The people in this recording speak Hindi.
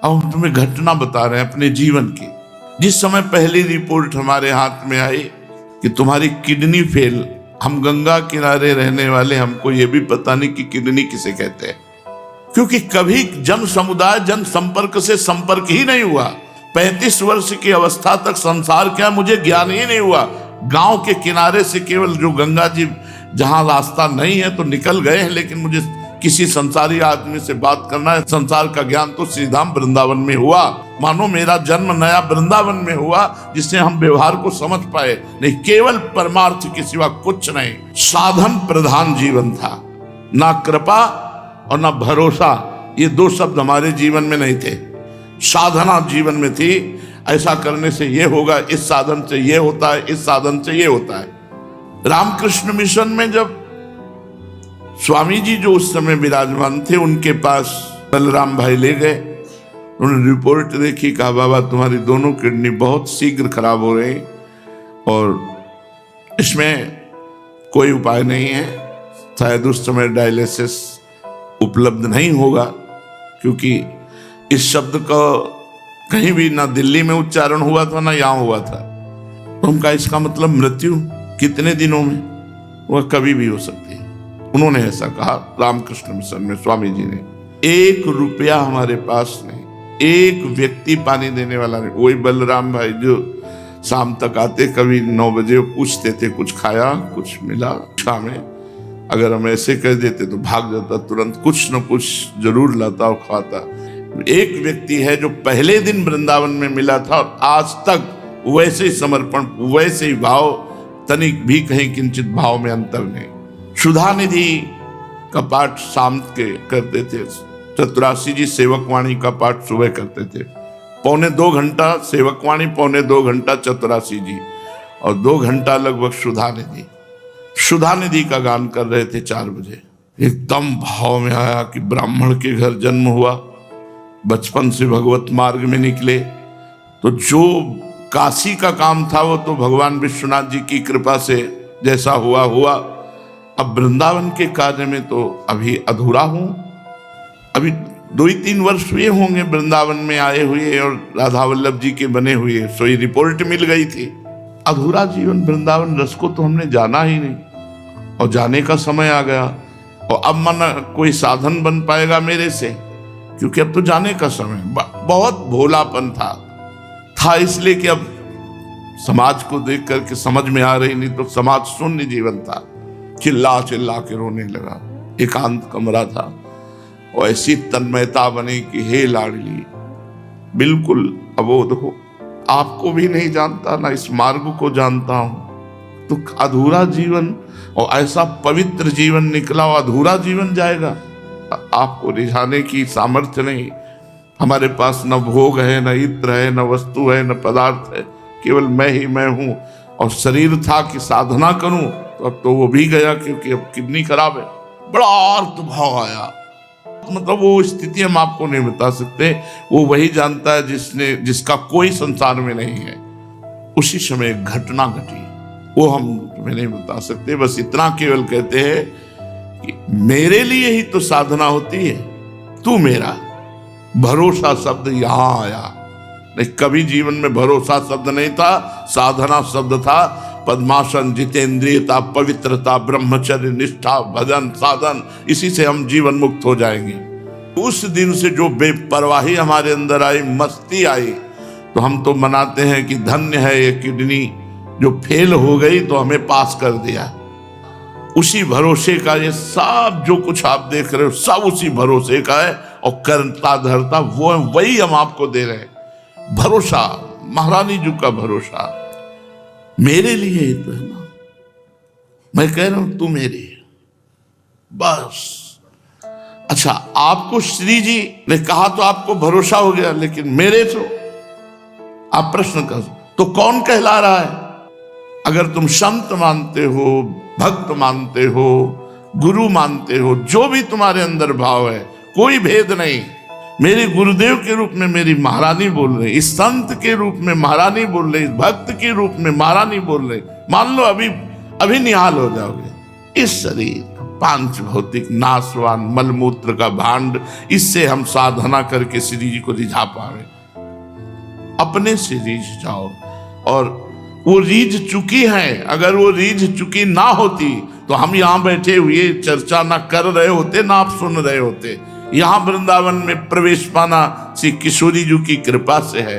अब हम तुम्हें घटना बता रहे हैं अपने जीवन की। जिस समय पहली रिपोर्ट हमारे हाथ में आई कि तुम्हारी किडनी फेल, हम गंगा किनारे रहने वाले, हमको ये भी पता नहीं कि किडनी किसे कहते हैं, क्योंकि कभी जन समुदाय जन संपर्क से संपर्क ही नहीं हुआ। 35 वर्ष की अवस्था तक संसार क्या मुझे ज्ञान ही नहीं हुआ। गांव के किनारे से केवल जो गंगा जी जहां रास्ता नहीं है तो निकल गए हैं, लेकिन मुझे किसी संसारी आदमी से बात करना है, संसार का ज्ञान तो श्रीधाम वृंदावन में हुआ। मानो मेरा जन्म नया वृंदावन में हुआ, जिससे हम व्यवहार को समझ पाए। नहीं, केवल परमार्थ के सिवा कुछ नहीं। साधन प्रधान जीवन था, ना कृपा और ना भरोसा, ये दो शब्द हमारे जीवन में नहीं थे। साधना जीवन में थी, ऐसा करने से ये होगा, इस साधन से ये होता है, इस साधन से ये होता है। रामकृष्ण मिशन में जब स्वामी जी जो उस समय विराजमान थे, उनके पास बलराम भाई ले गए, उन्होंने रिपोर्ट देखी, कहा बाबा तुम्हारी दोनों किडनी बहुत शीघ्र खराब हो रही और इसमें कोई उपाय नहीं है, शायद उस समय डायलिसिस उपलब्ध नहीं होगा, क्योंकि इस शब्द का कहीं भी ना दिल्ली में उच्चारण हुआ था ना यहाँ हुआ था। तो उनका इसका मतलब मृत्यु कितने दिनों में, वह कभी भी हो सकती है। उन्होंने ऐसा कहा रामकृष्ण मिशन में स्वामी जी ने। 1 रुपया हमारे पास नहीं, एक व्यक्ति पानी देने वाला नहीं। वही बलराम भाई जो शाम तक आते, कभी 9 बजे पूछते थे कुछ खाया, कुछ मिला। शाम में अगर हम ऐसे कह देते तो भाग जाता, तुरंत कुछ न कुछ जरूर लाता और खाता। एक व्यक्ति है जो पहले दिन वृंदावन में मिला था और आज तक वैसे ही समर्पण, वैसे ही भाव, तनिक भी कहीं किंचित भाव में अंतर नहीं। सुधा निधि का पाठ शाम के करते थे, चतुरासी जी सेवकवाणी का पाठ सुबह करते थे। 1.25 घंटा सेवकवाणी, 1.25 घंटा चतुरासी जी और 2 घंटा लगभग सुधा निधि का गान कर रहे थे 4 बजे। एकदम भाव में आया कि ब्राह्मण के घर जन्म हुआ, बचपन से भगवत मार्ग में निकले, तो जो काशी का काम था वो तो भगवान विश्वनाथ जी की कृपा से जैसा हुआ हुआ। अब वृंदावन के कार्य में तो अभी अधूरा हूं। अभी 2-3 वर्ष हुए होंगे वृंदावन में आए हुए और राधा वल्लभ जी के बने हुए, सोई रिपोर्ट मिल गई थी। अधूरा जीवन, वृंदावन रस को तो हमने जाना ही नहीं और जाने का समय आ गया। और अब मन कोई साधन बन पाएगा मेरे से, क्योंकि अब तो जाने का समय। बहुत भोलापन था इसलिए कि अब समाज को देख करके समझ में आ रही, नहीं तो समाज शून्य जीवन था। चिल्ला चिल्ला के रोने लगा, एकांत कमरा था और ऐसी तन्मयता बनी कि हे लाडली बिल्कुल अबोध हो, आपको भी नहीं जानता ना इस मार्ग को जानता हूं। तो अधूरा जीवन, और ऐसा पवित्र जीवन निकला और अधूरा जीवन जाएगा। आपको रिझाने की सामर्थ्य नहीं, हमारे पास न भोग है, न इत्र है, न वस्तु है, न पदार्थ है, केवल मैं ही मैं हूं। और शरीर था कि साधना करूं, तो अब तो वो भी गया, क्योंकि अब किडनी खराब है। बड़ा अर्थ भाव आया, मतलब वो स्थिति हम आपको नहीं बता सकते, वो वही जानता है जिसका कोई संसार में नहीं है। उसी समय एक घटना घटी, वो हम तुम्हें नहीं बता सकते। बस इतना केवल कहते हैं कि मेरे लिए ही तो साधना होती है, तू मेरा। भरोसा शब्द यहां आया, नहीं कभी जीवन में भरोसा शब्द नहीं था, साधना शब्द था। पद्मासन, जितेंद्रियता, पवित्रता, ब्रह्मचर्य, निष्ठा, भजन, साधन, इसी से हम जीवन मुक्त हो जाएंगे। उस दिन से जो बेपरवाही हमारे अंदर आई, मस्ती आई, तो हम तो मनाते हैं कि धन्य है ये किडनी जो फेल हो गई तो हमें पास कर दिया। उसी भरोसे का ये सब जो कुछ आप देख रहे हो, सब उसी भरोसे का है। और करता धरता वो वही हम आपको दे रहे हैं। भरोसा, महारानी जी का भरोसा मेरे लिए ही तो है ना। मैं कह रहा हूं तू मेरी, बस। अच्छा, आपको श्री जी ने कहा तो आपको भरोसा हो गया, लेकिन मेरे तो आप प्रश्न कर, तो कौन कहला रहा है? अगर तुम संत मानते हो, भक्त मानते हो, गुरु मानते हो, जो भी तुम्हारे अंदर भाव है, कोई भेद नहीं। मेरे गुरुदेव के रूप में मेरी महारानी बोल रहे, इस संत के रूप में महारानी बोल रहे, इस भक्त के रूप में महारानी बोल रहे, मान लो अभी निहाल हो जाओगे। इस शरीर पांच भौतिक नाशवान मलमूत्र का भांड, इससे हम साधना करके श्री जी को रिझा पावे। अपने से रीझ जाओ, और वो रीझ चुकी है। अगर वो रीझ चुकी ना होती तो हम यहां बैठे हुए चर्चा ना कर रहे होते, ना आप सुन रहे होते। यहां वृंदावन में प्रवेश पाना श्री किशोरी जी की कृपा से है।